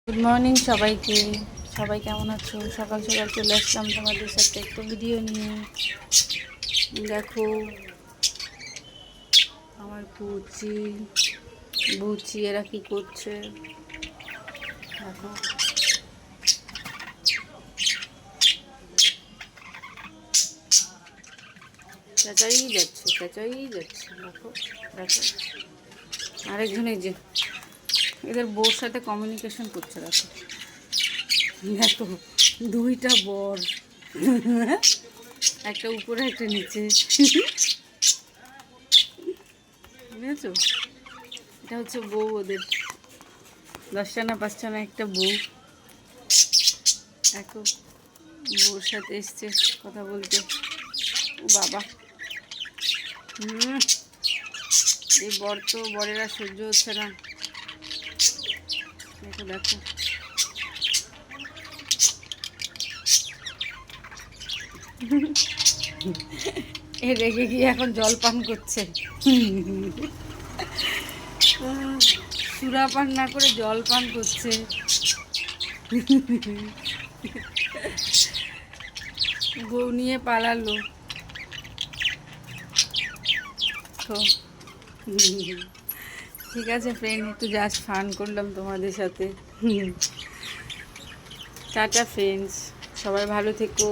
Good morning সবাইকে। সবাই কেমন আছো? সকাল সকাল চলে আসলাম তোমাদের সাথে একটা ভিডিও নিয়ে। দেখো আমার বুচি বুচি এরা কি করছে দেখো। চেঁচাই যাচ্ছে দেখো দেখো। আরেকজন এই যে এদের বউর সাথে কমিউনিকেশন করছে দেখো দেখো। দুইটা বর, একটা উপরে একটা নিচে, বুঝেছো? এটা হচ্ছে বউ ওদের, 10টা না 5টা না একটা বউ। দেখো বউর সাথে এসছে কথা বলতে। ও বাবা, এই বরেরা সহ্য হচ্ছে না। দেখো দেখো এ রেগে গিয়ে এখন জল পান করছে। সুরা পান না করে জল পান করছে। বউ নিয়ে পালালো তো। ঠিক আছে ফ্রেন্ড, একটু জাস্ট ফান করলাম তোমাদের সাথে। টাটা ফ্রেন্ডস, সবাই ভালো থেকো।